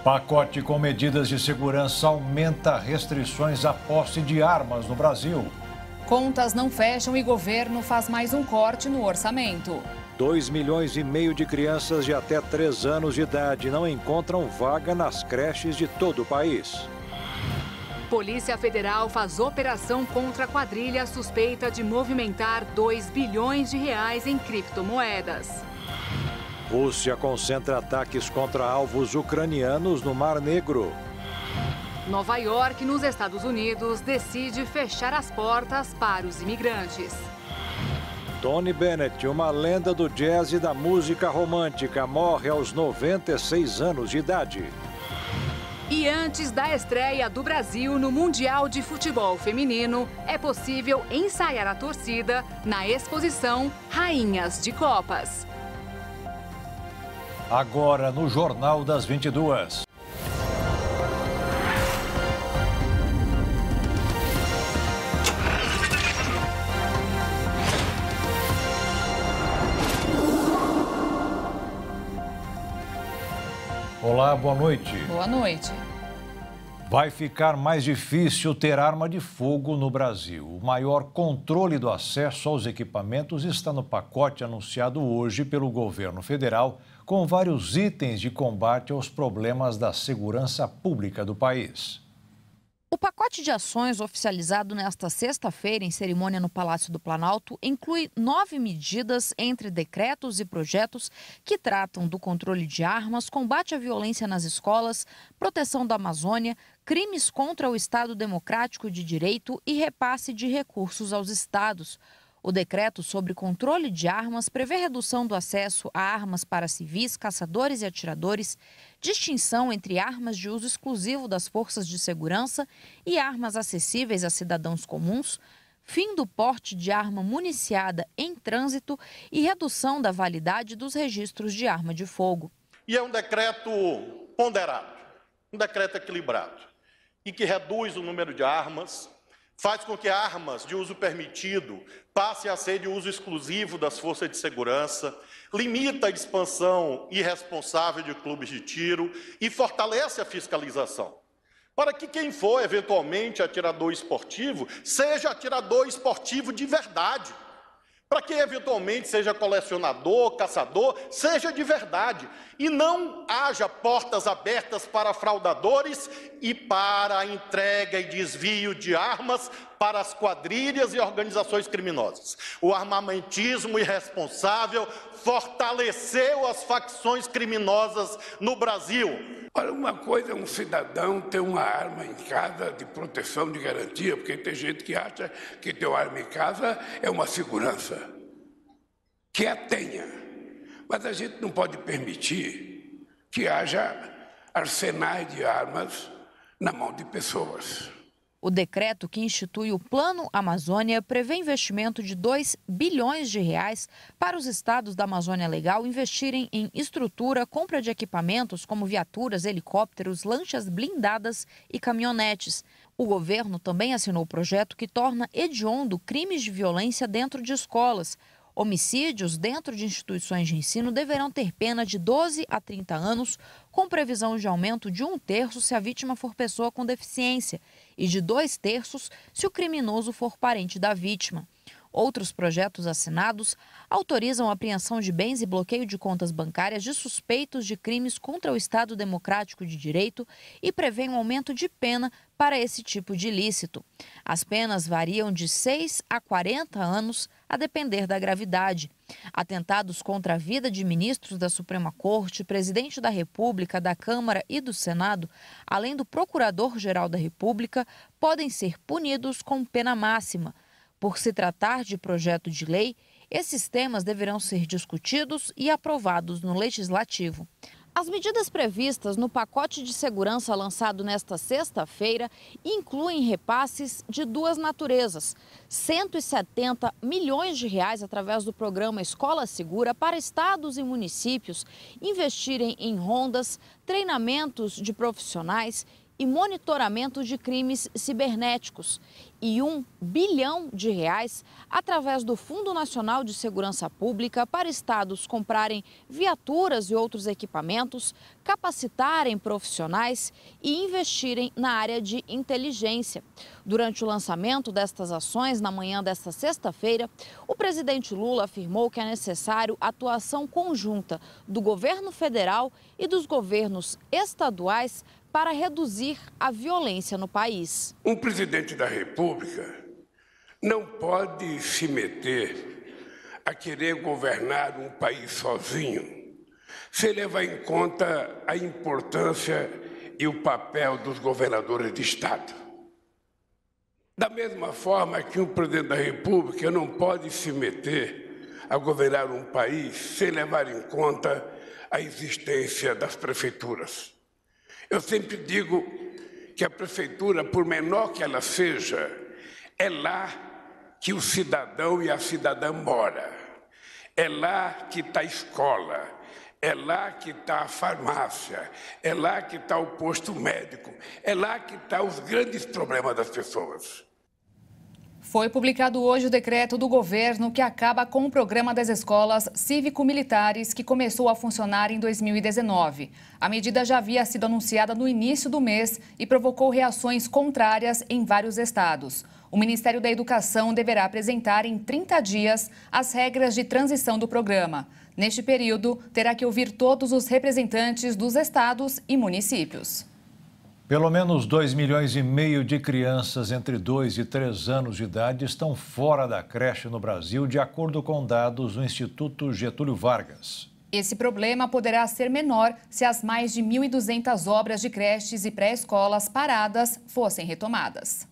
Pacote com medidas de segurança aumenta restrições à posse de armas no Brasil. Contas não fecham e governo faz mais um corte no orçamento. 2,5 milhões de crianças de até 3 anos de idade não encontram vaga nas creches de todo o país. Polícia Federal faz operação contra a quadrilha suspeita de movimentar 2 bilhões de reais em criptomoedas. Rússia concentra ataques contra alvos ucranianos no Mar Negro. Nova York, nos Estados Unidos, decide fechar as portas para os imigrantes. Tony Bennett, uma lenda do jazz e da música romântica, morre aos 96 anos de idade. E antes da estreia do Brasil no Mundial de Futebol Feminino, é possível ensaiar a torcida na exposição Rainhas de Copas. Agora no Jornal das 22. Olá, boa noite. Boa noite. Vai ficar mais difícil ter arma de fogo no Brasil. O maior controle do acesso aos equipamentos está no pacote anunciado hoje pelo governo federal, com vários itens de combate aos problemas da segurança pública do país. O pacote de ações oficializado nesta sexta-feira em cerimônia no Palácio do Planalto inclui 9 medidas entre decretos e projetos que tratam do controle de armas, combate à violência nas escolas, proteção da Amazônia, crimes contra o Estado Democrático de Direito e repasse de recursos aos estados. O decreto sobre controle de armas prevê redução do acesso a armas para civis, caçadores e atiradores, distinção entre armas de uso exclusivo das forças de segurança e armas acessíveis a cidadãos comuns, fim do porte de arma municiada em trânsito e redução da validade dos registros de arma de fogo. E é um decreto ponderado, um decreto equilibrado, e que reduz o número de armas, faz com que armas de uso permitido passem a ser de uso exclusivo das forças de segurança, limita a expansão irresponsável de clubes de tiro e fortalece a fiscalização, para que quem for eventualmente atirador esportivo, seja atirador esportivo de verdade. Para quem eventualmente seja colecionador, caçador, seja de verdade. E não haja portas abertas para fraudadores e para a entrega e desvio de armas para as quadrilhas e organizações criminosas. O armamentismo irresponsável fortaleceu as facções criminosas no Brasil. Olha, uma coisa é um cidadão ter uma arma em casa de proteção, de garantia, porque tem gente que acha que ter uma arma em casa é uma segurança. Que a tenha. Mas a gente não pode permitir que haja arsenais de armas na mão de pessoas. O decreto que institui o Plano Amazônia prevê investimento de 2 bilhões de reais para os estados da Amazônia Legal investirem em estrutura, compra de equipamentos como viaturas, helicópteros, lanchas blindadas e caminhonetes. O governo também assinou o projeto que torna hediondo crimes de violência dentro de escolas. Homicídios dentro de instituições de ensino deverão ter pena de 12 a 30 anos, com previsão de aumento de 1/3 se a vítima for pessoa com deficiência e de 2/3 se o criminoso for parente da vítima. Outros projetos assinados autorizam a apreensão de bens e bloqueio de contas bancárias de suspeitos de crimes contra o Estado Democrático de Direito e prevêem um aumento de pena para esse tipo de ilícito. As penas variam de 6 a 40 anos, a depender da gravidade. Atentados contra a vida de ministros da Suprema Corte, presidente da República, da Câmara e do Senado, além do Procurador-Geral da República, podem ser punidos com pena máxima. Por se tratar de projeto de lei, esses temas deverão ser discutidos e aprovados no Legislativo. As medidas previstas no pacote de segurança lançado nesta sexta-feira incluem repasses de duas naturezas: 170 milhões de reais através do programa Escola Segura para estados e municípios investirem em rondas, treinamentos de profissionais e monitoramento de crimes cibernéticos, 1,1 bilhão de reais através do Fundo Nacional de Segurança Pública para estados comprarem viaturas e outros equipamentos, capacitarem profissionais e investirem na área de inteligência. Durante o lançamento destas ações, na manhã desta sexta-feira, o presidente Lula afirmou que é necessário atuação conjunta do governo federal e dos governos estaduais para reduzir a violência no país. Um presidente da República não pode se meter a querer governar um país sozinho, sem levar em conta a importância e o papel dos governadores de Estado. Da mesma forma que um presidente da República não pode se meter a governar um país sem levar em conta a existência das prefeituras. Eu sempre digo que a prefeitura, por menor que ela seja, é lá que o cidadão e a cidadã mora. É lá que está a escola, é lá que está a farmácia, é lá que está o posto médico, é lá que estão os grandes problemas das pessoas. Foi publicado hoje o decreto do governo que acaba com o programa das escolas cívico-militares que começou a funcionar em 2019. A medida já havia sido anunciada no início do mês e provocou reações contrárias em vários estados. O Ministério da Educação deverá apresentar em 30 dias as regras de transição do programa. Neste período, terá que ouvir todos os representantes dos estados e municípios. Pelo menos 2,5 milhões de crianças entre 2 e 3 anos de idade estão fora da creche no Brasil, de acordo com dados do Instituto Getúlio Vargas. Esse problema poderá ser menor se as mais de 1.200 obras de creches e pré-escolas paradas fossem retomadas.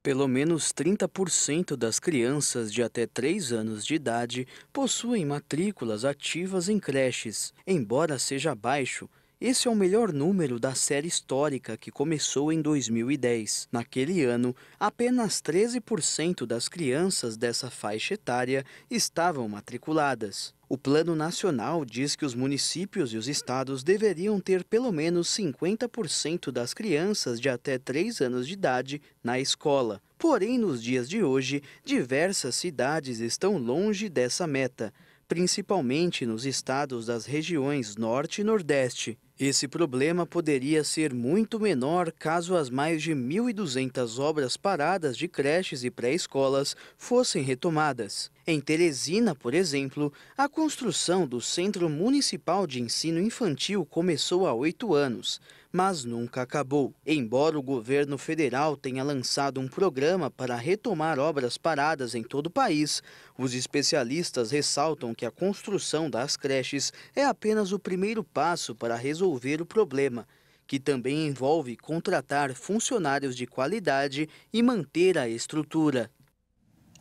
Pelo menos 30% das crianças de até 3 anos de idade possuem matrículas ativas em creches, embora seja baixo. Esse é o melhor número da série histórica que começou em 2010. Naquele ano, apenas 13% das crianças dessa faixa etária estavam matriculadas. O Plano Nacional diz que os municípios e os estados deveriam ter pelo menos 50% das crianças de até 3 anos de idade na escola. Porém, nos dias de hoje, diversas cidades estão longe dessa meta, principalmente nos estados das regiões Norte e Nordeste. Esse problema poderia ser muito menor caso as mais de 1.200 obras paradas de creches e pré-escolas fossem retomadas. Em Teresina, por exemplo, a construção do Centro Municipal de Ensino Infantil começou há 8 anos, mas nunca acabou. Embora o governo federal tenha lançado um programa para retomar obras paradas em todo o país, os especialistas ressaltam que a construção das creches é apenas o primeiro passo para resolver o problema, que também envolve contratar funcionários de qualidade e manter a estrutura.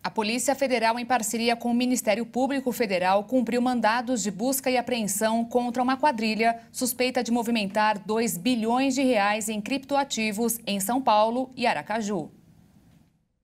A Polícia Federal, em parceria com o Ministério Público Federal, cumpriu mandados de busca e apreensão contra uma quadrilha suspeita de movimentar 2 bilhões de reais em criptoativos em São Paulo e Aracaju.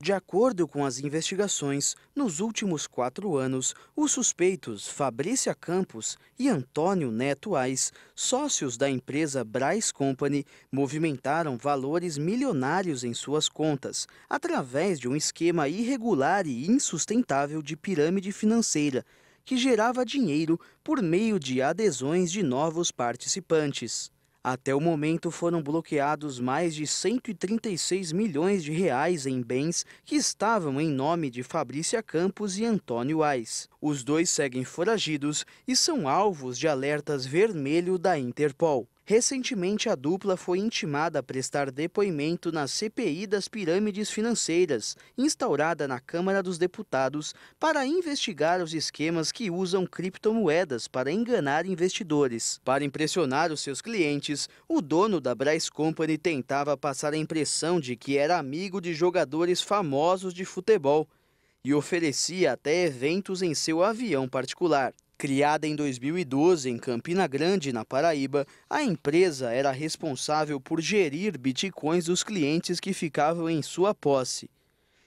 De acordo com as investigações, nos últimos 4 anos, os suspeitos Fabrícia Campos e Antônio Neto Ais, sócios da empresa Braz Company, movimentaram valores milionários em suas contas, através de um esquema irregular e insustentável de pirâmide financeira, que gerava dinheiro por meio de adesões de novos participantes. Até o momento foram bloqueados mais de 136 milhões de reais em bens que estavam em nome de Fabrícia Campos e Antônio Ais. Os dois seguem foragidos e são alvos de alertas vermelho da Interpol. Recentemente, a dupla foi intimada a prestar depoimento na CPI das pirâmides financeiras, instaurada na Câmara dos Deputados, para investigar os esquemas que usam criptomoedas para enganar investidores. Para impressionar os seus clientes, o dono da Braz Company tentava passar a impressão de que era amigo de jogadores famosos de futebol e oferecia até eventos em seu avião particular. Criada em 2012 em Campina Grande, na Paraíba, a empresa era responsável por gerir bitcoins dos clientes que ficavam em sua posse.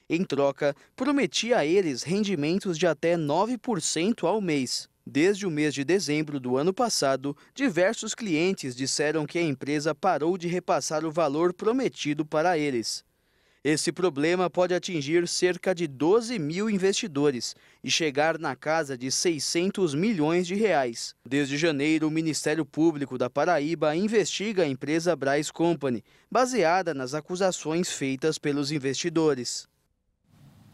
Em troca, prometia a eles rendimentos de até 9% ao mês. Desde o mês de dezembro do ano passado, diversos clientes disseram que a empresa parou de repassar o valor prometido para eles. Esse problema pode atingir cerca de 12 mil investidores e chegar na casa de 600 milhões de reais. Desde janeiro, o Ministério Público da Paraíba investiga a empresa Braz Company, baseada nas acusações feitas pelos investidores.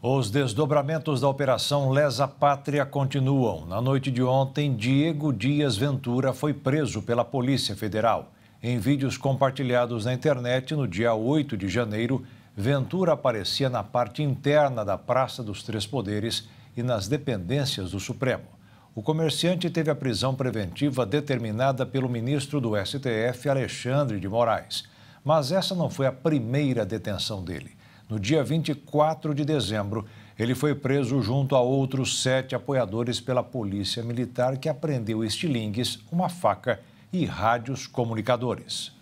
Os desdobramentos da Operação Lesa Pátria continuam. Na noite de ontem, Diego Dias Ventura foi preso pela Polícia Federal. Em vídeos compartilhados na internet, no dia 8 de janeiro, Ventura aparecia na parte interna da Praça dos Três Poderes e nas dependências do Supremo. O comerciante teve a prisão preventiva determinada pelo ministro do STF, Alexandre de Moraes. Mas essa não foi a primeira detenção dele. No dia 24 de dezembro, ele foi preso junto a outros 7 apoiadores pela Polícia Militar, que apreendeu estilingues, uma faca e rádios comunicadores.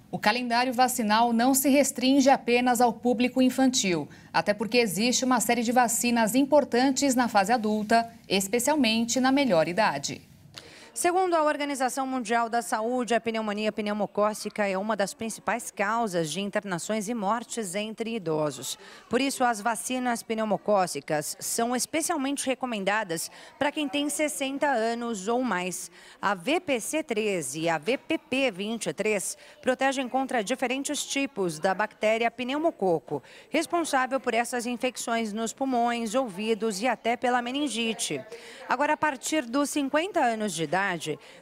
O calendário vacinal não se restringe apenas ao público infantil, até porque existe uma série de vacinas importantes na fase adulta, especialmente na melhor idade. Segundo a Organização Mundial da Saúde, a pneumonia pneumocócica é uma das principais causas de internações e mortes entre idosos. Por isso, as vacinas pneumocócicas são especialmente recomendadas para quem tem 60 anos ou mais. A VPC-13 e a VPP-23 protegem contra diferentes tipos da bactéria pneumococo, responsável por essas infecções nos pulmões, ouvidos e até pela meningite. Agora, a partir dos 50 anos de idade,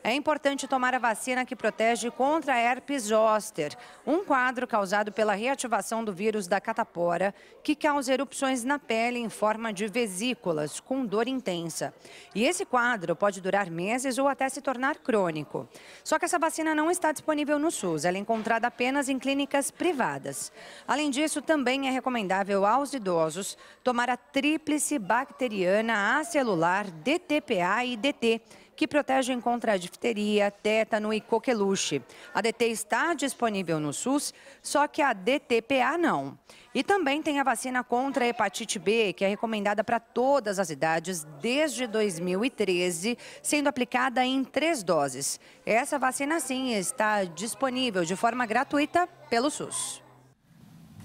é importante tomar a vacina que protege contra a herpes zoster, um quadro causado pela reativação do vírus da catapora, que causa erupções na pele em forma de vesículas, com dor intensa. E esse quadro pode durar meses ou até se tornar crônico. Só que essa vacina não está disponível no SUS, ela é encontrada apenas em clínicas privadas. Além disso, também é recomendável aos idosos tomar a tríplice bacteriana acelular DTPA e DT, que protegem contra a difteria, tétano e coqueluche. A DT está disponível no SUS, só que a DTPA não. E também tem a vacina contra a hepatite B, que é recomendada para todas as idades desde 2013, sendo aplicada em 3 doses. Essa vacina, sim, está disponível de forma gratuita pelo SUS.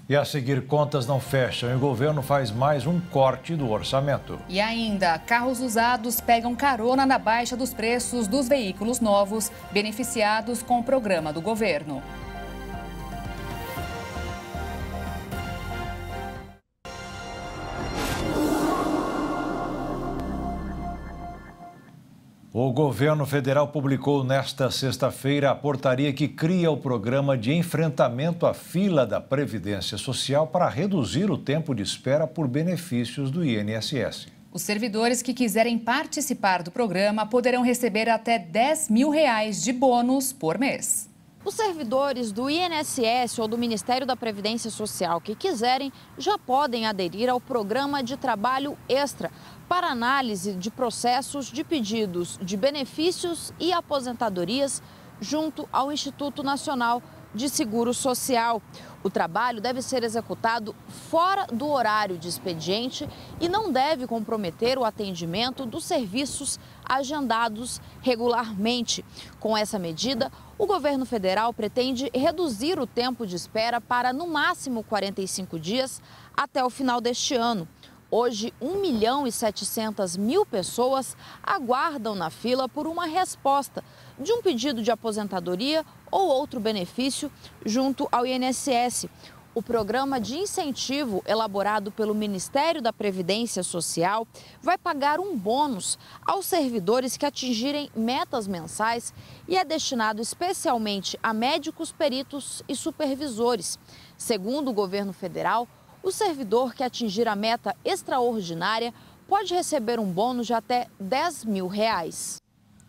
E a seguir, contas não fecham e o governo faz mais um corte do orçamento. E ainda, carros usados pegam carona na baixa dos preços dos veículos novos, beneficiados com o programa do governo. O governo federal publicou nesta sexta-feira a portaria que cria o programa de enfrentamento à fila da Previdência Social para reduzir o tempo de espera por benefícios do INSS. Os servidores que quiserem participar do programa poderão receber até R$10 mil de bônus por mês. Os servidores do INSS ou do Ministério da Previdência Social que quiserem já podem aderir ao programa de trabalho extra para análise de processos de pedidos de benefícios e aposentadorias junto ao Instituto Nacional de Seguro Social. O trabalho deve ser executado fora do horário de expediente e não deve comprometer o atendimento dos serviços agendados regularmente. Com essa medida, o governo federal pretende reduzir o tempo de espera para, no máximo, 45 dias até o final deste ano. Hoje, 1.700.000 pessoas aguardam na fila por uma resposta de um pedido de aposentadoria ou outro benefício junto ao INSS. O programa de incentivo elaborado pelo Ministério da Previdência Social vai pagar um bônus aos servidores que atingirem metas mensais e é destinado especialmente a médicos, peritos e supervisores. Segundo o governo federal, o servidor que atingir a meta extraordinária pode receber um bônus de até R$10 mil.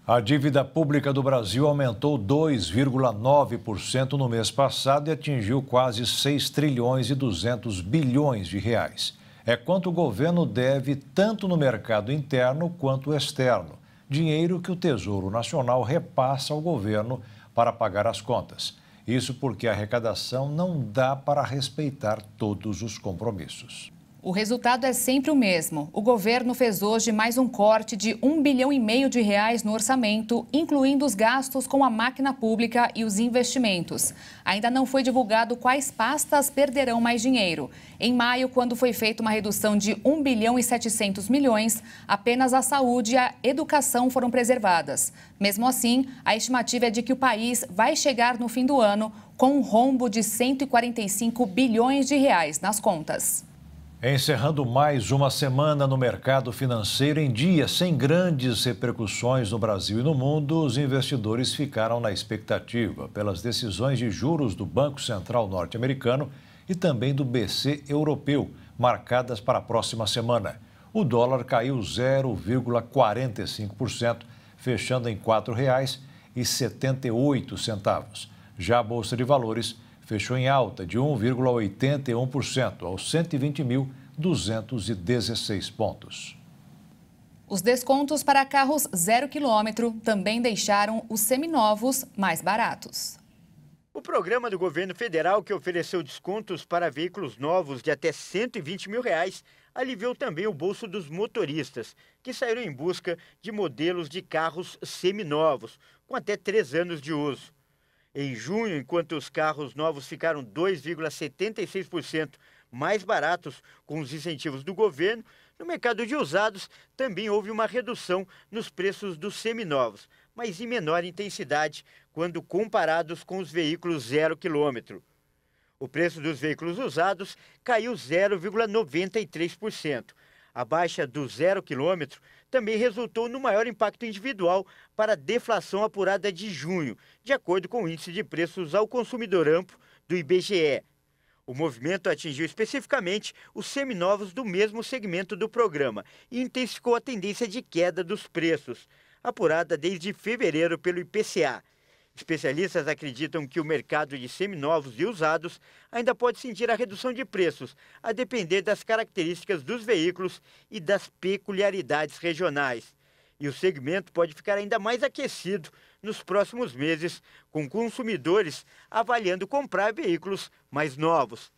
A dívida pública do Brasil aumentou 2,9% no mês passado e atingiu quase 6,2 trilhões de reais. É quanto o governo deve tanto no mercado interno quanto externo. Dinheiro que o Tesouro Nacional repassa ao governo para pagar as contas. Isso porque a arrecadação não dá para respeitar todos os compromissos. O resultado é sempre o mesmo. O governo fez hoje mais um corte de R$1,5 bilhão no orçamento, incluindo os gastos com a máquina pública e os investimentos. Ainda não foi divulgado quais pastas perderão mais dinheiro. Em maio, quando foi feita uma redução de R$1,7 bilhão, apenas a saúde e a educação foram preservadas. Mesmo assim, a estimativa é de que o país vai chegar no fim do ano com um rombo de R$145 bilhões nas contas. Encerrando mais uma semana no mercado financeiro em dia sem grandes repercussões no Brasil e no mundo, os investidores ficaram na expectativa pelas decisões de juros do Banco Central norte-americano e também do BC europeu, marcadas para a próxima semana. O dólar caiu 0,45%, fechando em R$ 4,78. Já a Bolsa de Valores fechou em alta de 1,81% aos 120.216 pontos. Os descontos para carros 0 km também deixaram os seminovos mais baratos. O programa do governo federal, que ofereceu descontos para veículos novos de até R$120 mil, aliviou também o bolso dos motoristas, que saíram em busca de modelos de carros seminovos, com até 3 anos de uso. Em junho, enquanto os carros novos ficaram 2,76% mais baratos com os incentivos do governo, no mercado de usados também houve uma redução nos preços dos seminovos, mas em menor intensidade quando comparados com os veículos 0 km. O preço dos veículos usados caiu 0,93%. A baixa do 0 km também resultou no maior impacto individual para a deflação apurada de junho, de acordo com o Índice de Preços ao Consumidor Amplo do IBGE. O movimento atingiu especificamente os seminovos do mesmo segmento do programa e intensificou a tendência de queda dos preços, apurada desde fevereiro pelo IPCA. Especialistas acreditam que o mercado de seminovos e usados ainda pode sentir a redução de preços, a depender das características dos veículos e das peculiaridades regionais. E o segmento pode ficar ainda mais aquecido nos próximos meses, com consumidores avaliando comprar veículos mais novos.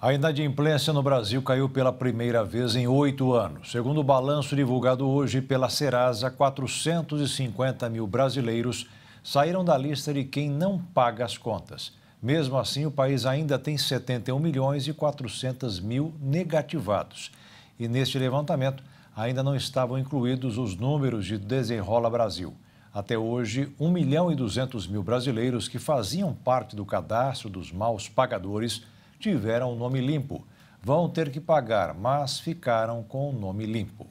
A inadimplência no Brasil caiu pela primeira vez em 8 anos. Segundo o balanço divulgado hoje pela Serasa, 450 mil brasileiros saíram da lista de quem não paga as contas. Mesmo assim, o país ainda tem 71.400.000 negativados. E neste levantamento ainda não estavam incluídos os números de Desenrola Brasil. Até hoje, 1.200.000 brasileiros que faziam parte do cadastro dos maus pagadores tiveram o nome limpo. Vão ter que pagar, mas ficaram com o nome limpo.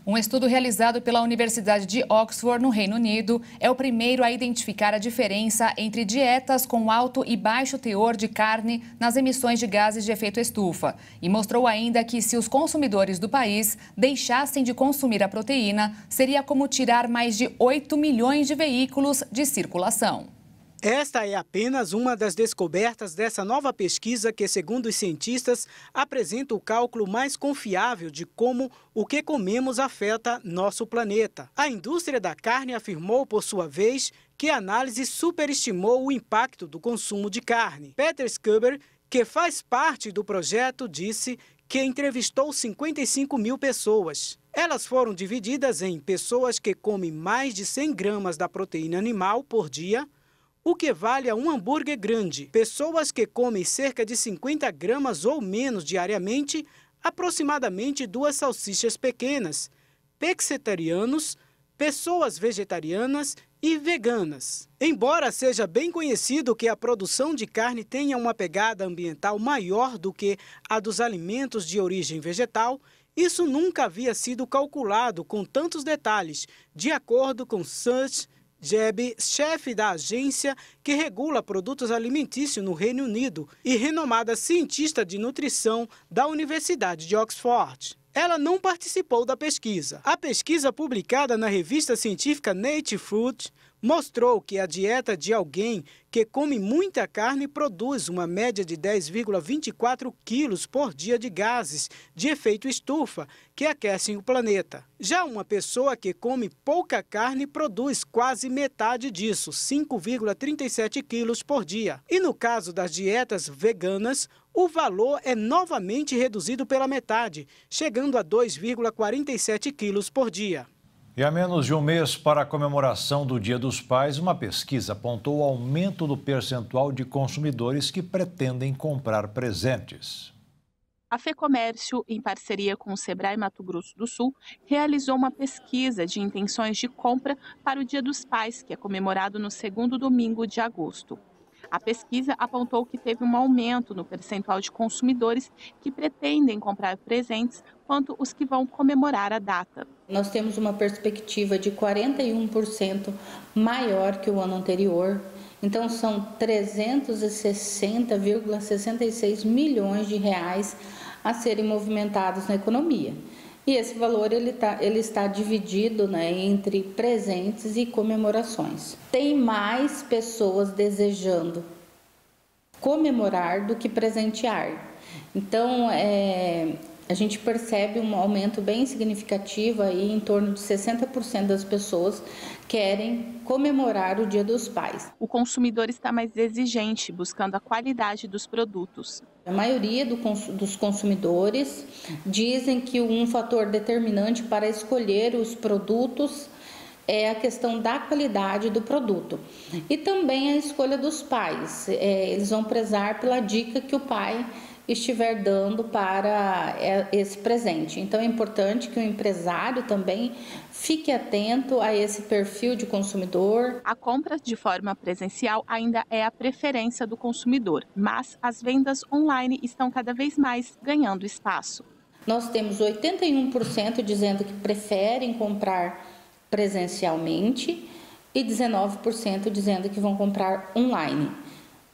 Um estudo realizado pela Universidade de Oxford, no Reino Unido, é o primeiro a identificar a diferença entre dietas com alto e baixo teor de carne nas emissões de gases de efeito estufa. E mostrou ainda que, se os consumidores do país deixassem de consumir a proteína, seria como tirar mais de 8 milhões de veículos de circulação. Esta é apenas uma das descobertas dessa nova pesquisa que, segundo os cientistas, apresenta o cálculo mais confiável de como o que comemos afeta nosso planeta. A indústria da carne afirmou, por sua vez, que a análise superestimou o impacto do consumo de carne. Peter Schuber, que faz parte do projeto, disse que entrevistou 55 mil pessoas. Elas foram divididas em pessoas que comem mais de 100 gramas da proteína animal por dia, o que vale a um hambúrguer grande. Pessoas que comem cerca de 50 gramas ou menos diariamente, aproximadamente 2 salsichas pequenas. Pescetarianos, pessoas vegetarianas e veganas. Embora seja bem conhecido que a produção de carne tenha uma pegada ambiental maior do que a dos alimentos de origem vegetal, isso nunca havia sido calculado com tantos detalhes, de acordo com Serge Jeb, chefe da agência que regula produtos alimentícios no Reino Unido e renomada cientista de nutrição da Universidade de Oxford. Ela não participou da pesquisa. A pesquisa publicada na revista científica Nature Food mostrou que a dieta de alguém que come muita carne produz uma média de 10,24 quilos por dia de gases de efeito estufa, que aquecem o planeta. Já uma pessoa que come pouca carne produz quase metade disso, 5,37 quilos por dia. E no caso das dietas veganas, o valor é novamente reduzido pela metade, chegando a 2,47 quilos por dia. E a menos de um mês para a comemoração do Dia dos Pais, uma pesquisa apontou o aumento do percentual de consumidores que pretendem comprar presentes. A FEComércio, em parceria com o Sebrae Mato Grosso do Sul, realizou uma pesquisa de intenções de compra para o Dia dos Pais, que é comemorado no segundo domingo de agosto. A pesquisa apontou que teve um aumento no percentual de consumidores que pretendem comprar presentes quanto os que vão comemorar a data. Nós temos uma perspectiva de 41% maior que o ano anterior. Então, são 360,66 milhões de reais a serem movimentados na economia. E esse valor ele está dividido, né, entre presentes e comemorações. Tem mais pessoas desejando comemorar do que presentear. Então, a gente percebe um aumento bem significativo, aí, em torno de 60% das pessoas querem comemorar o Dia dos Pais. O consumidor está mais exigente, buscando a qualidade dos produtos. A maioria dos consumidores dizem que um fator determinante para escolher os produtos é a questão da qualidade do produto. E também a escolha dos pais. Eles vão prezar pela dica que o pai estiver dando para esse presente. Então é importante que o empresário também fique atento a esse perfil de consumidor. A compra de forma presencial ainda é a preferência do consumidor, mas as vendas online estão cada vez mais ganhando espaço. Nós temos 81% dizendo que preferem comprar presencialmente e 19% dizendo que vão comprar online.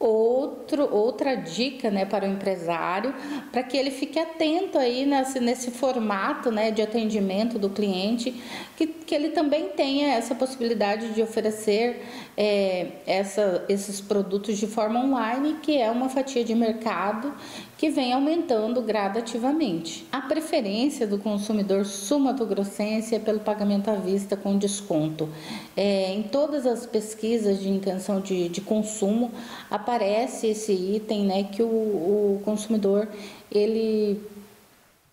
Outra dica, né, para o empresário, para que ele fique atento aí nesse formato, né, de atendimento do cliente, que ele também tenha essa possibilidade de oferecer esses produtos de forma online, que é uma fatia de mercado que vem aumentando gradativamente. A preferência do consumidor sul-mato-grossense é pelo pagamento à vista com desconto. Em todas as pesquisas de intenção de consumo, aparece esse item, né, que o consumidor ele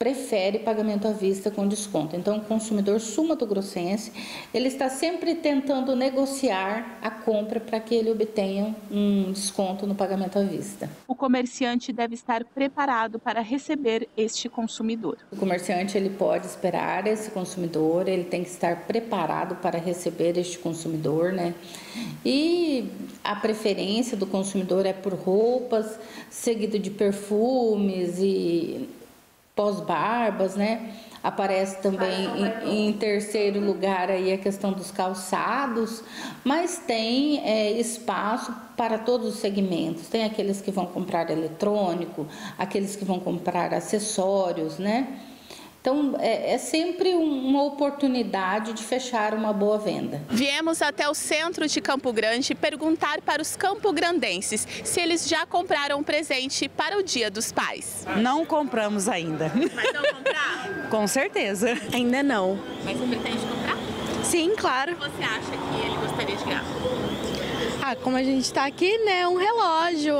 prefere pagamento à vista com desconto. Então, o consumidor sul-mato-grossense, ele está sempre tentando negociar a compra para que ele obtenha um desconto no pagamento à vista. O comerciante deve estar preparado para receber este consumidor. O comerciante ele pode esperar esse consumidor, ele tem que estar preparado para receber este consumidor, né? E a preferência do consumidor é por roupas, seguido de perfumes e pós-barbas, né? Aparece também em terceiro lugar aí a questão dos calçados, mas tem espaço para todos os segmentos. Tem aqueles que vão comprar eletrônico, aqueles que vão comprar acessórios, né? Então, é sempre uma oportunidade de fechar uma boa venda. Viemos até o centro de Campo Grande perguntar para os campograndenses se eles já compraram presente para o Dia dos Pais. Não compramos ainda. Mas vão comprar? Com certeza. Ainda não. Mas você pretende comprar? Sim, claro. O que você acha que ele gostaria de ganhar? Como a gente está aqui, né, um relógio,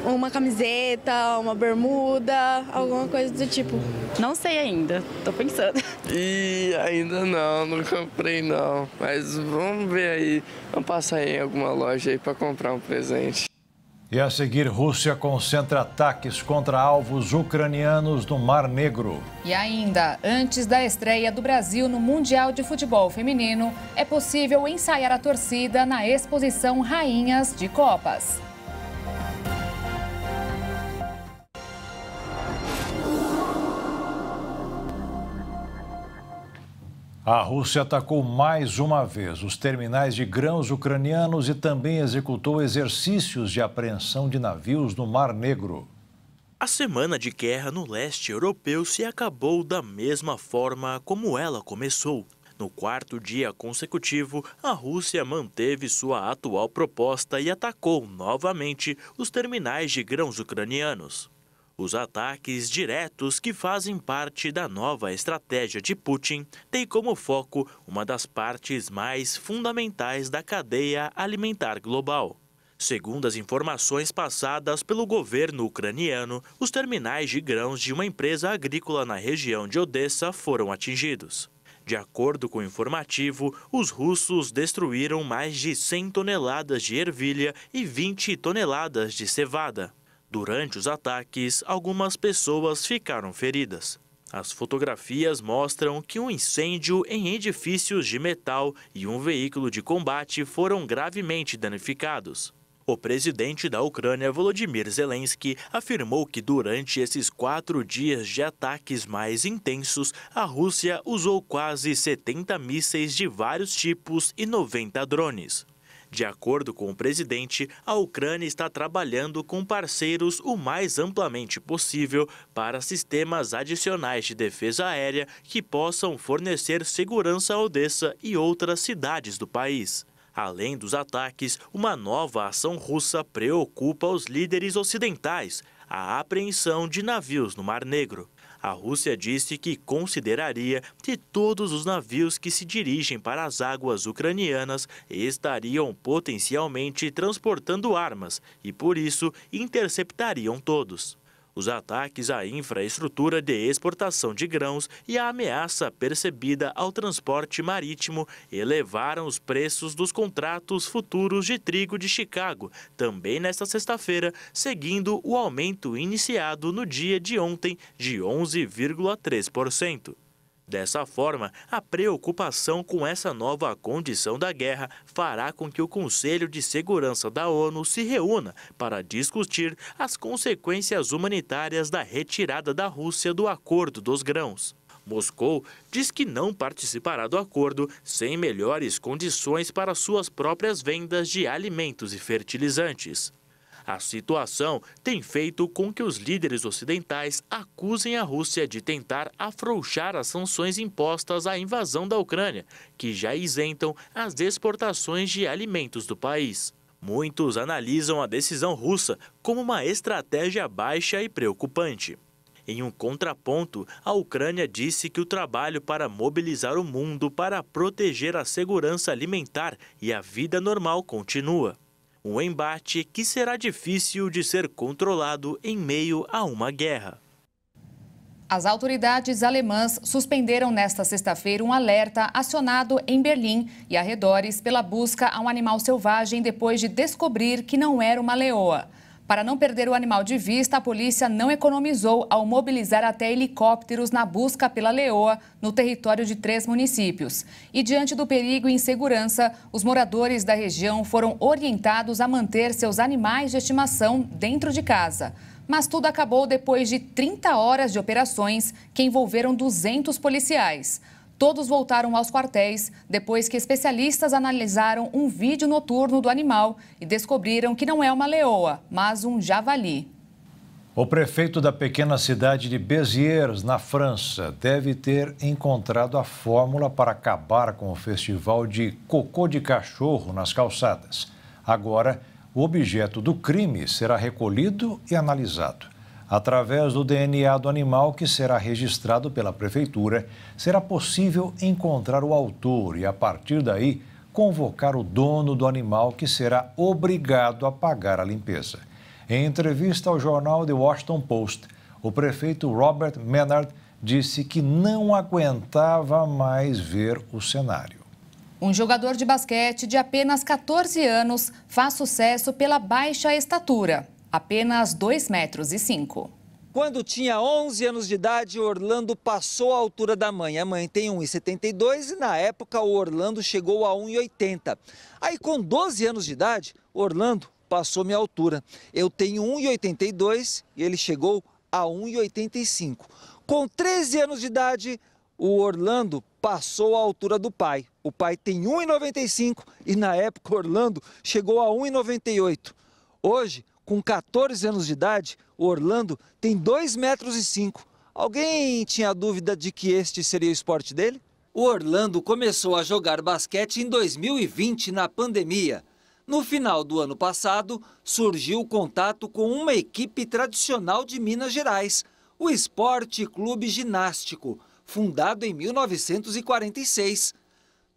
uma camiseta, uma bermuda, alguma coisa do tipo. Não sei ainda, tô pensando. E ainda não comprei não, mas vamos ver aí, vamos passar aí em alguma loja aí para comprar um presente. E a seguir, Rússia concentra ataques contra alvos ucranianos no Mar Negro. E ainda, antes da estreia do Brasil no Mundial de Futebol Feminino, é possível ensaiar a torcida na exposição Rainhas de Copas. A Rússia atacou mais uma vez os terminais de grãos ucranianos e também executou exercícios de apreensão de navios no Mar Negro. A semana de guerra no leste europeu se acabou da mesma forma como ela começou. No quarto dia consecutivo, a Rússia manteve sua atual proposta e atacou novamente os terminais de grãos ucranianos. Os ataques diretos, que fazem parte da nova estratégia de Putin, têm como foco uma das partes mais fundamentais da cadeia alimentar global. Segundo as informações passadas pelo governo ucraniano, os terminais de grãos de uma empresa agrícola na região de Odessa foram atingidos. De acordo com o informativo, os russos destruíram mais de 100 toneladas de ervilha e 20 toneladas de cevada. Durante os ataques, algumas pessoas ficaram feridas. As fotografias mostram que um incêndio em edifícios de metal e um veículo de combate foram gravemente danificados. O presidente da Ucrânia, Volodymyr Zelensky, afirmou que durante esses 4 dias de ataques mais intensos, a Rússia usou quase 70 mísseis de vários tipos e 90 drones. De acordo com o presidente, a Ucrânia está trabalhando com parceiros o mais amplamente possível para sistemas adicionais de defesa aérea que possam fornecer segurança a Odessa e outras cidades do país. Além dos ataques, uma nova ação russa preocupa os líderes ocidentais, a apreensão de navios no Mar Negro. A Rússia disse que consideraria que todos os navios que se dirigem para as águas ucranianas estariam potencialmente transportando armas e, por isso, interceptariam todos. Os ataques à infraestrutura de exportação de grãos e a ameaça percebida ao transporte marítimo elevaram os preços dos contratos futuros de trigo de Chicago, também nesta sexta-feira, seguindo o aumento iniciado no dia de ontem de 11,3%. Dessa forma, a preocupação com essa nova condição da guerra fará com que o Conselho de Segurança da ONU se reúna para discutir as consequências humanitárias da retirada da Rússia do Acordo dos Grãos. Moscou diz que não participará do acordo sem melhores condições para suas próprias vendas de alimentos e fertilizantes. A situação tem feito com que os líderes ocidentais acusem a Rússia de tentar afrouxar as sanções impostas à invasão da Ucrânia, que já isentam as exportações de alimentos do país. Muitos analisam a decisão russa como uma estratégia baixa e preocupante. Em um contraponto, a Ucrânia disse que o trabalho para mobilizar o mundo para proteger a segurança alimentar e a vida normal continua. Um embate que será difícil de ser controlado em meio a uma guerra. As autoridades alemãs suspenderam nesta sexta-feira um alerta acionado em Berlim e arredores pela busca a um animal selvagem depois de descobrir que não era uma leoa. Para não perder o animal de vista, a polícia não economizou ao mobilizar até helicópteros na busca pela leoa no território de 3 municípios. E diante do perigo e insegurança, os moradores da região foram orientados a manter seus animais de estimação dentro de casa. Mas tudo acabou depois de 30 horas de operações que envolveram 200 policiais. Todos voltaram aos quartéis depois que especialistas analisaram um vídeo noturno do animal e descobriram que não é uma leoa, mas um javali. O prefeito da pequena cidade de Béziers, na França, deve ter encontrado a fórmula para acabar com o festival de cocô de cachorro nas calçadas. Agora, o objeto do crime será recolhido e analisado. Através do DNA do animal que será registrado pela prefeitura, será possível encontrar o autor e, a partir daí, convocar o dono do animal, que será obrigado a pagar a limpeza. Em entrevista ao jornal The Washington Post, o prefeito Robert Menard disse que não aguentava mais ver o cenário. Um jogador de basquete de apenas 14 anos faz sucesso pela baixa estatura. Apenas 2,5 metros. Quando tinha 11 anos de idade, Orlando passou a altura da mãe. A mãe tem 1,72 e na época o Orlando chegou a 1,80. Aí com 12 anos de idade, Orlando passou minha altura. Eu tenho 1,82 e ele chegou a 1,85. Com 13 anos de idade, o Orlando passou a altura do pai. O pai tem 1,95 e na época Orlando chegou a 1,98. Hoje, com 14 anos de idade, o Orlando tem 2,5 metros. Alguém tinha dúvida de que este seria o esporte dele? O Orlando começou a jogar basquete em 2020, na pandemia. No final do ano passado, surgiu o contato com uma equipe tradicional de Minas Gerais, o Esporte Clube Ginástico, fundado em 1946.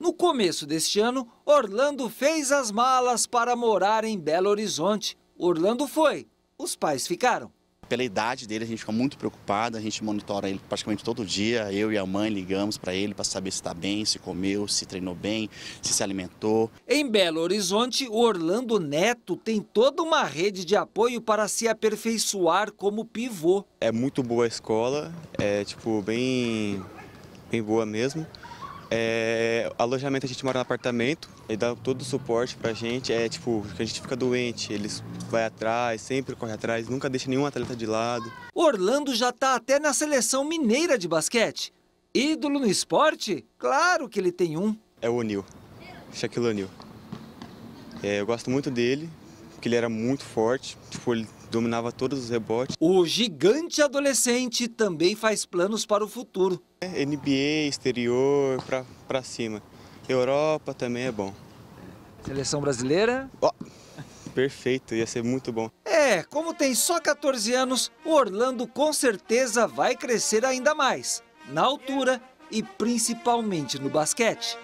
No começo deste ano, Orlando fez as malas para morar em Belo Horizonte. Orlando foi, os pais ficaram. Pela idade dele, a gente fica muito preocupado, a gente monitora ele praticamente todo dia. Eu e a mãe ligamos para ele para saber se está bem, se comeu, se treinou bem, se alimentou. Em Belo Horizonte, o Orlando Neto tem toda uma rede de apoio para se aperfeiçoar como pivô. É muito boa a escola, bem boa mesmo. Alojamento, a gente mora no apartamento, ele dá todo o suporte pra gente, que a gente fica doente, eles vai atrás, sempre corre atrás, nunca deixa nenhum atleta de lado. Orlando já tá até na seleção mineira de basquete. Ídolo no esporte? Claro que ele tem um. É o O'Neal, Shaquille O'Neal. Eu gosto muito dele, porque ele era muito forte, ele dominava todos os rebotes. O gigante adolescente também faz planos para o futuro. NBA, exterior, pra cima. Europa também é bom. Seleção brasileira? Perfeito, ia ser muito bom. Como tem só 14 anos, o Orlando com certeza vai crescer ainda mais. Na altura e principalmente no basquete.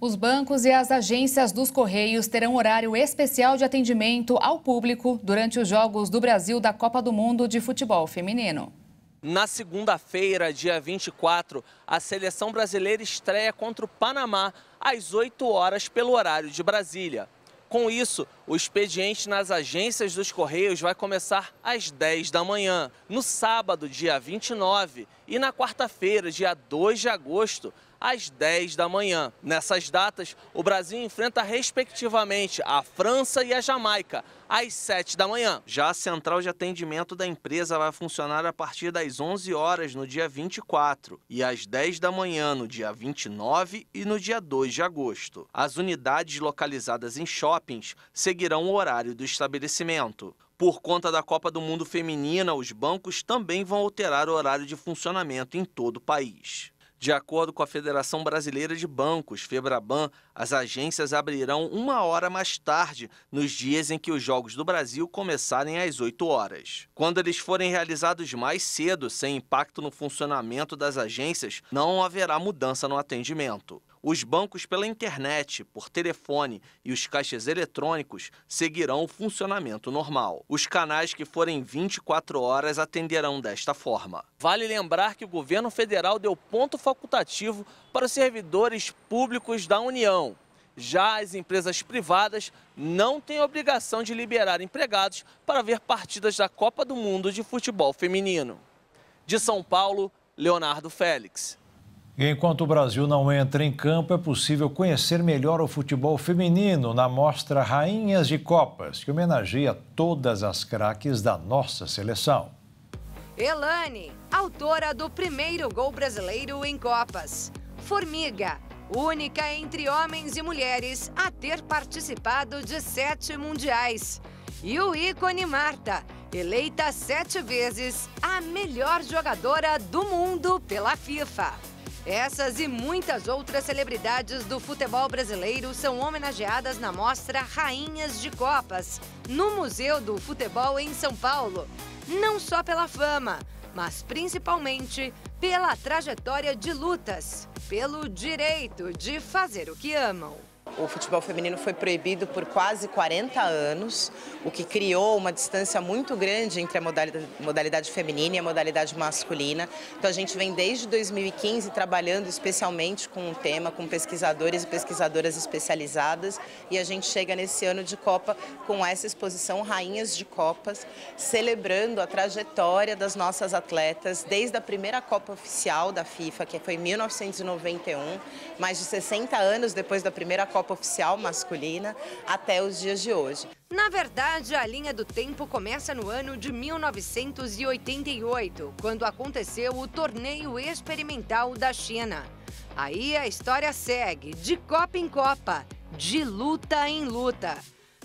Os bancos e as agências dos Correios terão horário especial de atendimento ao público durante os Jogos do Brasil da Copa do Mundo de Futebol Feminino. Na segunda-feira, dia 24, a seleção brasileira estreia contra o Panamá às 8 horas pelo horário de Brasília. Com isso, o expediente nas agências dos Correios vai começar às 10 da manhã. No sábado, dia 29, e na quarta-feira, dia 2 de agosto, às 10 da manhã. Nessas datas, o Brasil enfrenta respectivamente a França e a Jamaica, às 7 da manhã. Já a central de atendimento da empresa vai funcionar a partir das 11 horas no dia 24 e às 10 da manhã no dia 29 e no dia 2 de agosto. As unidades localizadas em shoppings seguirão o horário do estabelecimento. Por conta da Copa do Mundo Feminina, os bancos também vão alterar o horário de funcionamento em todo o país. De acordo com a Federação Brasileira de Bancos, Febraban, as agências abrirão 1 hora mais tarde nos dias em que os Jogos do Brasil começarem às 8 horas. Quando eles forem realizados mais cedo, sem impacto no funcionamento das agências, não haverá mudança no atendimento. Os bancos pela internet, por telefone e os caixas eletrônicos seguirão o funcionamento normal. Os canais que forem 24 horas atenderão desta forma. Vale lembrar que o governo federal deu ponto facultativo para os servidores públicos da União. Já as empresas privadas não têm obrigação de liberar empregados para ver partidas da Copa do Mundo de Futebol Feminino. De São Paulo, Leonardo Félix. E enquanto o Brasil não entra em campo, é possível conhecer melhor o futebol feminino na mostra Rainhas de Copas, que homenageia todas as craques da nossa seleção. Elane, autora do primeiro gol brasileiro em Copas. Formiga, única entre homens e mulheres a ter participado de 7 mundiais. E o ícone Marta, eleita 7 vezes a melhor jogadora do mundo pela FIFA. Essas e muitas outras celebridades do futebol brasileiro são homenageadas na mostra Rainhas de Copas, no Museu do Futebol em São Paulo. Não só pela fama, mas principalmente pela trajetória de lutas, pelo direito de fazer o que amam. O futebol feminino foi proibido por quase 40 anos, o que criou uma distância muito grande entre a modalidade feminina e a modalidade masculina. Então a gente vem desde 2015 trabalhando especialmente com o tema, com pesquisadores e pesquisadoras especializadas, e a gente chega nesse ano de Copa com essa exposição Rainhas de Copas, celebrando a trajetória das nossas atletas desde a primeira Copa oficial da FIFA, que foi em 1991, mais de 60 anos depois da primeira Copa oficial masculina, até os dias de hoje. Na verdade, a linha do tempo começa no ano de 1988, quando aconteceu o torneio experimental da China. Aí a história segue, de Copa em Copa, de luta em luta.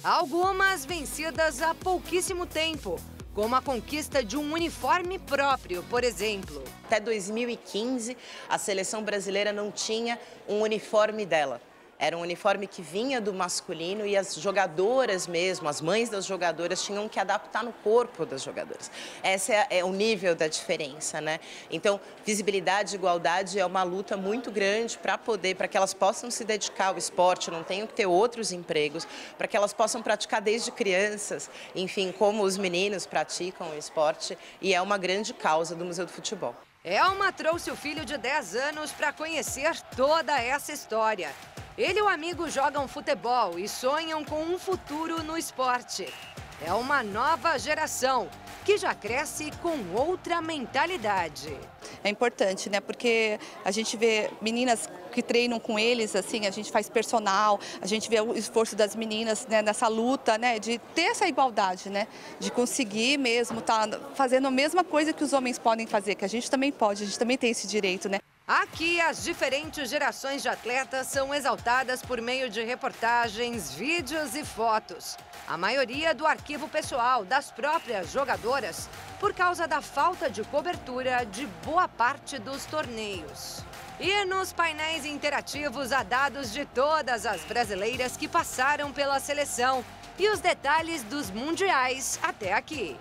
Algumas vencidas há pouquíssimo tempo, como a conquista de um uniforme próprio, por exemplo. Até 2015, a seleção brasileira não tinha um uniforme dela. Era um uniforme que vinha do masculino e as jogadoras mesmo, as mães das jogadoras, tinham que adaptar no corpo das jogadoras. Esse é o nível da diferença, né? Então, visibilidade e igualdade é uma luta muito grande para que elas possam se dedicar ao esporte, não tenham que ter outros empregos, para que elas possam praticar desde crianças, enfim, como os meninos praticam o esporte, e é uma grande causa do Museu do Futebol. Elma trouxe o filho de 10 anos para conhecer toda essa história. Ele e o amigo jogam futebol e sonham com um futuro no esporte. É uma nova geração que já cresce com outra mentalidade. É importante, né? Porque a gente vê meninas que treinam com eles, assim, a gente faz personal, a gente vê o esforço das meninas, né, nessa luta, né, de ter essa igualdade, né? De conseguir mesmo estar fazendo a mesma coisa que os homens podem fazer, que a gente também pode, a gente também tem esse direito, né? Aqui, as diferentes gerações de atletas são exaltadas por meio de reportagens, vídeos e fotos. A maioria do arquivo pessoal das próprias jogadoras, por causa da falta de cobertura de boa parte dos torneios. E nos painéis interativos há dados de todas as brasileiras que passaram pela seleção e os detalhes dos mundiais até aqui.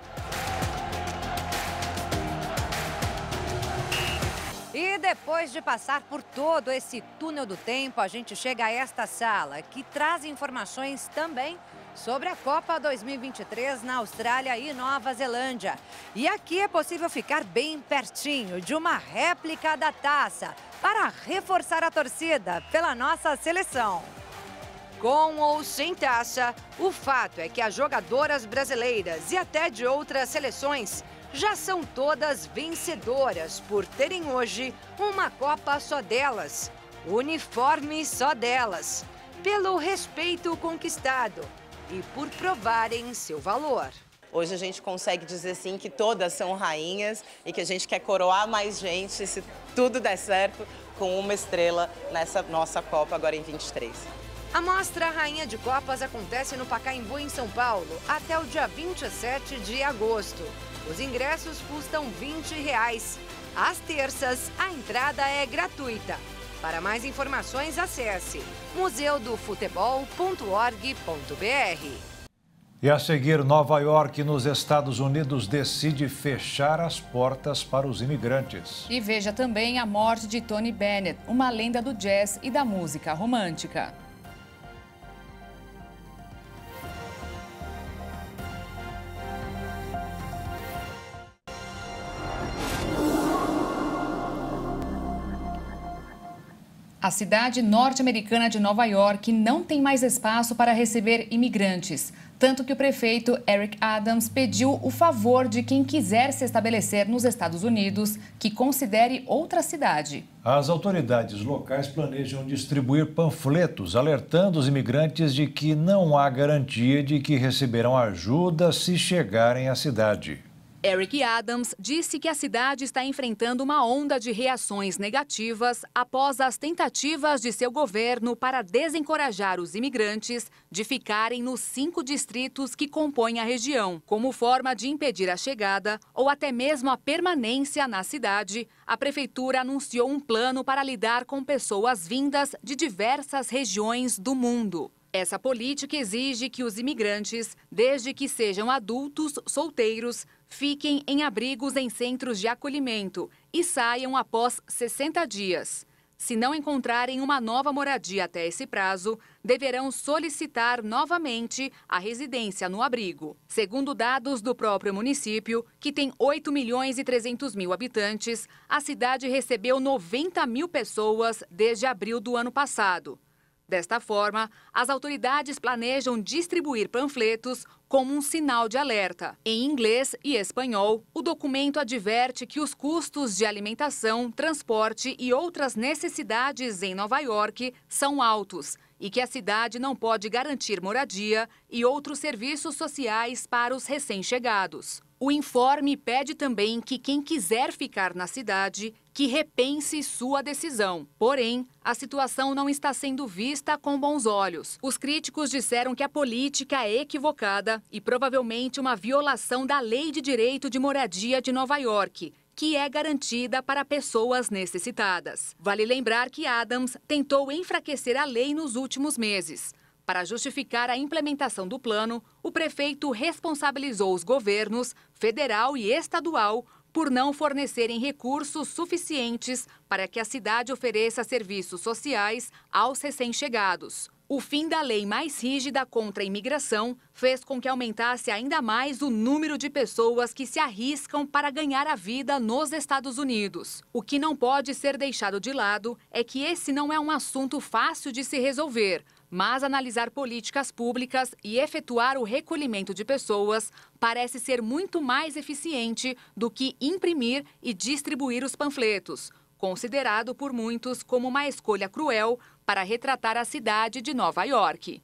E depois de passar por todo esse túnel do tempo, a gente chega a esta sala, que traz informações também sobre a Copa 2023 na Austrália e Nova Zelândia. E aqui é possível ficar bem pertinho de uma réplica da taça para reforçar a torcida pela nossa seleção. Com ou sem taça, o fato é que as jogadoras brasileiras e até de outras seleções já são todas vencedoras por terem hoje uma Copa só delas, uniforme só delas, pelo respeito conquistado e por provarem seu valor. Hoje a gente consegue dizer sim que todas são rainhas e que a gente quer coroar mais gente, se tudo der certo, com uma estrela nessa nossa Copa agora em 23. A Mostra Rainha de Copas acontece no Pacaembu, em São Paulo, até o dia 27 de agosto. Os ingressos custam R$20. Às terças, a entrada é gratuita. Para mais informações, acesse museudofutebol.org.br. E a seguir, Nova York, nos Estados Unidos, decide fechar as portas para os imigrantes. E veja também a morte de Tony Bennett, uma lenda do jazz e da música romântica. A cidade norte-americana de Nova York não tem mais espaço para receber imigrantes, tanto que o prefeito Eric Adams pediu o favor de quem quiser se estabelecer nos Estados Unidos que considere outra cidade. As autoridades locais planejam distribuir panfletos alertando os imigrantes de que não há garantia de que receberão ajuda se chegarem à cidade. Eric Adams disse que a cidade está enfrentando uma onda de reações negativas após as tentativas de seu governo para desencorajar os imigrantes de ficarem nos 5 distritos que compõem a região. Como forma de impedir a chegada ou até mesmo a permanência na cidade, a prefeitura anunciou um plano para lidar com pessoas vindas de diversas regiões do mundo. Essa política exige que os imigrantes, desde que sejam adultos solteiros, fiquem em abrigos em centros de acolhimento e saiam após 60 dias. Se não encontrarem uma nova moradia até esse prazo, deverão solicitar novamente a residência no abrigo. Segundo dados do próprio município, que tem 8.300.000 habitantes, a cidade recebeu 90 mil pessoas desde abril do ano passado. Desta forma, as autoridades planejam distribuir panfletos como um sinal de alerta. Em inglês e espanhol, o documento adverte que os custos de alimentação, transporte e outras necessidades em Nova York são altos e que a cidade não pode garantir moradia e outros serviços sociais para os recém-chegados. O informe pede também que quem quiser ficar na cidade, que repense sua decisão. Porém, a situação não está sendo vista com bons olhos. Os críticos disseram que a política é equivocada e provavelmente uma violação da Lei de Direito de Moradia de Nova York, que é garantida para pessoas necessitadas. Vale lembrar que Adams tentou enfraquecer a lei nos últimos meses. Para justificar a implementação do plano, o prefeito responsabilizou os governos, federal e estadual, por não fornecerem recursos suficientes para que a cidade ofereça serviços sociais aos recém-chegados. O fim da lei mais rígida contra a imigração fez com que aumentasse ainda mais o número de pessoas que se arriscam para ganhar a vida nos Estados Unidos. O que não pode ser deixado de lado é que esse não é um assunto fácil de se resolver, mas analisar políticas públicas e efetuar o recolhimento de pessoas parece ser muito mais eficiente do que imprimir e distribuir os panfletos, considerado por muitos como uma escolha cruel para retratar a cidade de Nova York.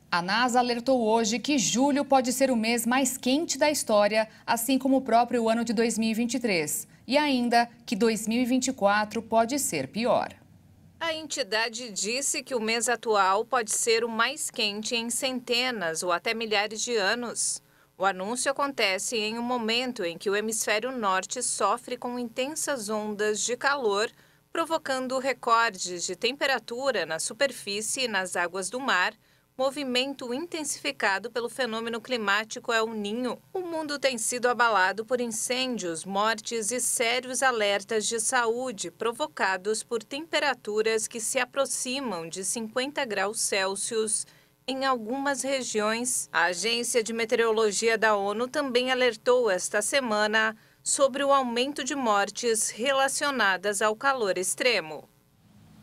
A NASA alertou hoje que julho pode ser o mês mais quente da história, assim como o próprio ano de 2023. E ainda que 2024 pode ser pior. A entidade disse que o mês atual pode ser o mais quente em centenas ou até milhares de anos. O anúncio acontece em um momento em que o hemisfério norte sofre com intensas ondas de calor, provocando recordes de temperatura na superfície e nas águas do mar, movimento intensificado pelo fenômeno climático El Niño. O mundo tem sido abalado por incêndios, mortes e sérios alertas de saúde provocados por temperaturas que se aproximam de 50 graus Celsius em algumas regiões. A Agência de Meteorologia da ONU também alertou esta semana sobre o aumento de mortes relacionadas ao calor extremo.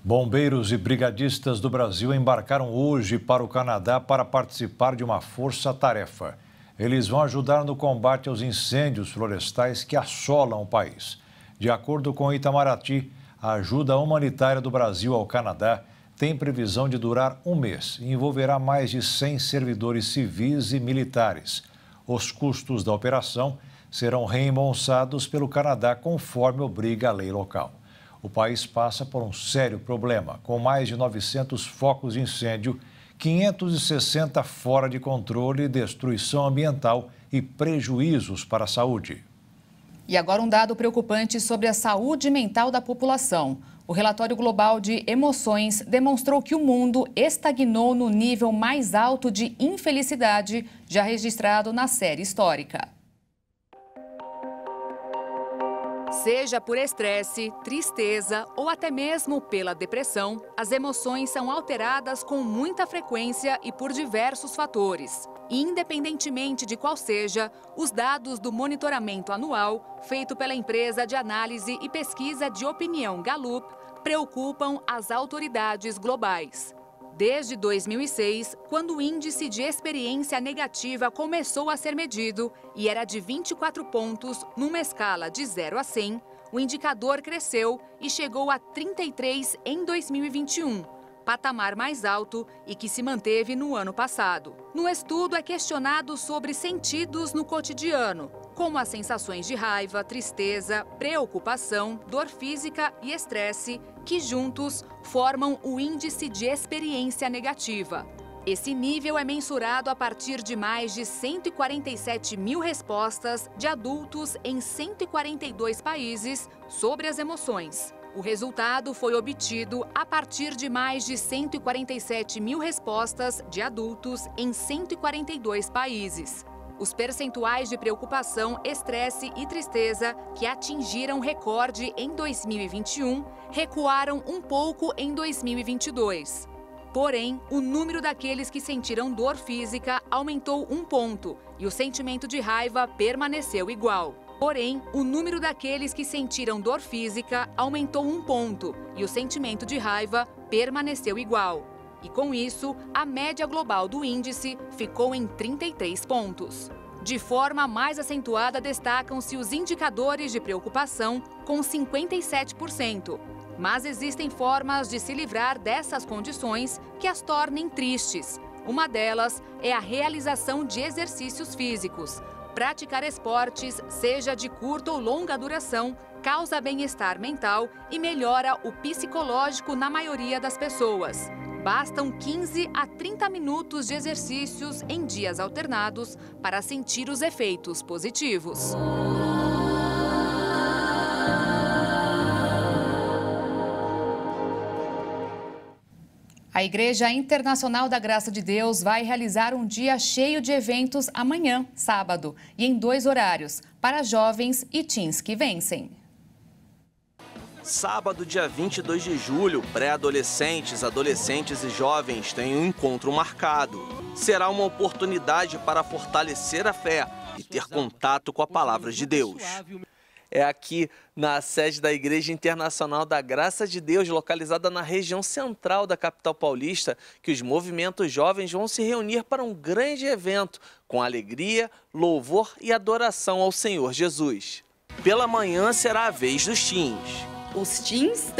Bombeiros e brigadistas do Brasil embarcaram hoje para o Canadá para participar de uma força-tarefa. Eles vão ajudar no combate aos incêndios florestais que assolam o país. De acordo com o Itamaraty, a ajuda humanitária do Brasil ao Canadá tem previsão de durar um mês e envolverá mais de 100 servidores civis e militares. Os custos da operação serão reembolsados pelo Canadá conforme obriga a lei local. O país passa por um sério problema, com mais de 900 focos de incêndio, 560 fora de controle, destruição ambiental e prejuízos para a saúde. E agora um dado preocupante sobre a saúde mental da população. O relatório global de emoções demonstrou que o mundo estagnou no nível mais alto de infelicidade já registrado na série histórica. Seja por estresse, tristeza ou até mesmo pela depressão, as emoções são alteradas com muita frequência e por diversos fatores. Independentemente de qual seja, os dados do monitoramento anual, feito pela empresa de análise e pesquisa de opinião Gallup, preocupam as autoridades globais. Desde 2006, quando o índice de experiência negativa começou a ser medido e era de 24 pontos numa escala de 0 a 100, o indicador cresceu e chegou a 33 em 2021, patamar mais alto e que se manteve no ano passado. No estudo é questionado sobre sentidos no cotidiano, como as sensações de raiva, tristeza, preocupação, dor física e estresse, que juntos formam o índice de experiência negativa. Esse nível é mensurado a partir de mais de 147 mil respostas de adultos em 142 países sobre as emoções. O resultado foi obtido a partir de mais de 147 mil respostas de adultos em 142 países. Os percentuais de preocupação, estresse e tristeza, que atingiram recorde em 2021, recuaram um pouco em 2022. Porém, o número daqueles que sentiram dor física aumentou 1 ponto e o sentimento de raiva permaneceu igual. Porém, o número daqueles que sentiram dor física aumentou 1 ponto e o sentimento de raiva permaneceu igual. E com isso, a média global do índice ficou em 33 pontos. De forma mais acentuada, destacam-se os indicadores de preocupação, com 57%. Mas existem formas de se livrar dessas condições que as tornem tristes. Uma delas é a realização de exercícios físicos. Praticar esportes, seja de curta ou longa duração, causa bem-estar mental e melhora o psicológico na maioria das pessoas. Bastam 15 a 30 minutos de exercícios em dias alternados para sentir os efeitos positivos. A Igreja Internacional da Graça de Deus vai realizar um dia cheio de eventos amanhã, sábado, e em 2 horários, para jovens e teens que vencem. Sábado, dia 22 de julho, pré-adolescentes, adolescentes e jovens têm um encontro marcado. Será uma oportunidade para fortalecer a fé e ter contato com a palavra de Deus. É aqui na sede da Igreja Internacional da Graça de Deus, localizada na região central da capital paulista, que os movimentos jovens vão se reunir para um grande evento, com alegria, louvor e adoração ao Senhor Jesus. Pela manhã será a vez dos teens. Os teens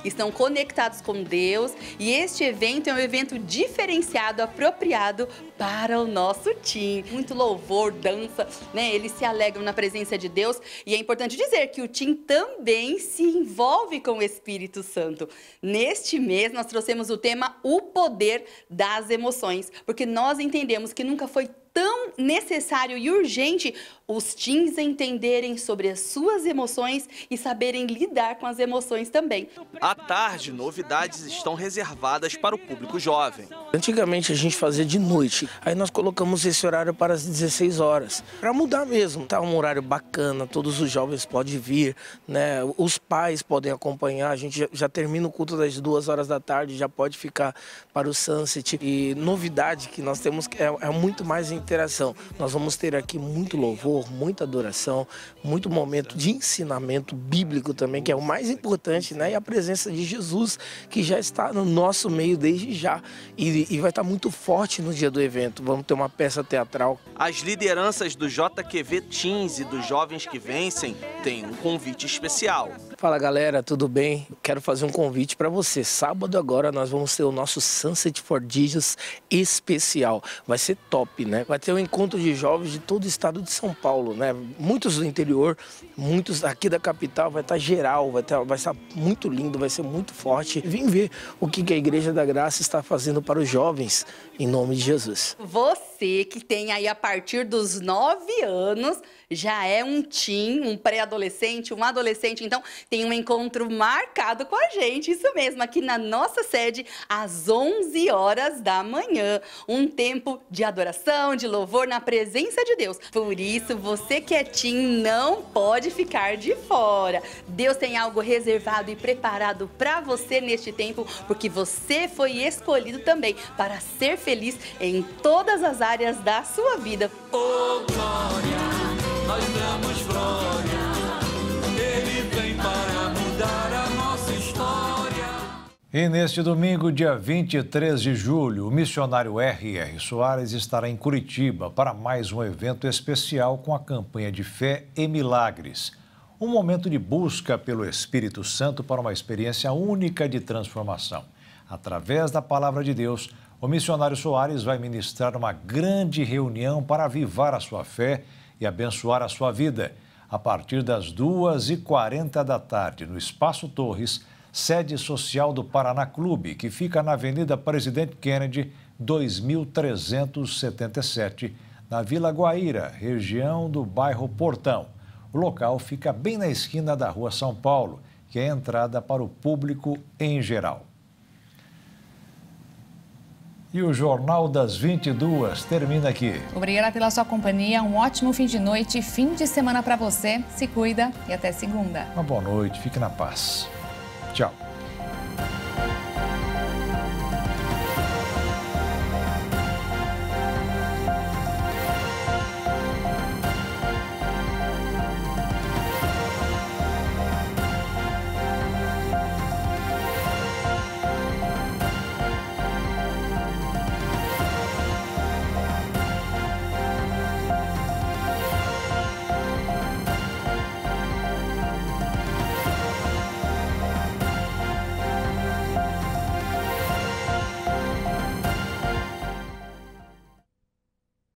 estão conectados com Deus e este evento é um evento diferenciado, apropriado para o nosso teen. Muito louvor, dança, né? Eles se alegram na presença de Deus e é importante dizer que o teen também se envolve com o Espírito Santo. Neste mês nós trouxemos o tema O Poder das Emoções, porque nós entendemos que nunca foi tão necessário e urgente os teens entenderem sobre as suas emoções e saberem lidar com as emoções também. À tarde, novidades estão reservadas para o público jovem. Antigamente a gente fazia de noite, aí nós colocamos esse horário para as 16 horas, para mudar mesmo, tá um horário bacana, todos os jovens podem vir, né? Os pais podem acompanhar, a gente já termina o culto das 2 horas da tarde, já pode ficar para o sunset. E novidade que nós temos é muito mais interação. Nós vamos ter aqui muito louvor, muita adoração, muito momento de ensinamento bíblico também, que é o mais importante, né? E a presença de Jesus, que já está no nosso meio desde já. E vai estar muito forte no dia do evento. Vamos ter uma peça teatral. As lideranças do JQV Teens e dos Jovens que Vencem têm um convite especial. Fala galera, tudo bem? Quero fazer um convite para você. Sábado agora nós vamos ter o nosso Sunset for Jesus especial. Vai ser top, né? Vai ter um encontro de jovens de todo o estado de São Paulo, né? Muitos do interior, muitos aqui da capital, vai estar geral, vai estar muito lindo, vai ser muito forte. Vem ver o que a Igreja da Graça está fazendo para os jovens, em nome de Jesus. Você que tem aí a partir dos 9 anos, já é um teen, um pré-adolescente, um adolescente, então tem um encontro marcado com a gente, isso mesmo, aqui na nossa sede, às 11 horas da manhã. Um tempo de adoração, de louvor na presença de Deus. Por isso, você que é teen não pode ficar de fora. Deus tem algo reservado e preparado para você neste tempo, porque você foi escolhido também para ser feliz em todas as áreas da sua vida. Oh, glória, nós damos glória. Ele vem para mudar a nossa história. E neste domingo, dia 23 de julho, o missionário R.R. Soares estará em Curitiba para mais um evento especial com a campanha de fé e milagres. Um momento de busca pelo Espírito Santo para uma experiência única de transformação. Através da palavra de Deus, o missionário Soares vai ministrar uma grande reunião para avivar a sua fé e abençoar a sua vida. A partir das 2h40 da tarde, no Espaço Torres, sede social do Paraná Clube, que fica na Avenida Presidente Kennedy, 2377, na Vila Guaíra, região do bairro Portão. O local fica bem na esquina da Rua São Paulo, que é a entrada para o público em geral. E o Jornal das 22 termina aqui. Obrigada pela sua companhia, um ótimo fim de noite, fim de semana para você. Se cuida e até segunda. Uma boa noite, fique na paz. Tchau.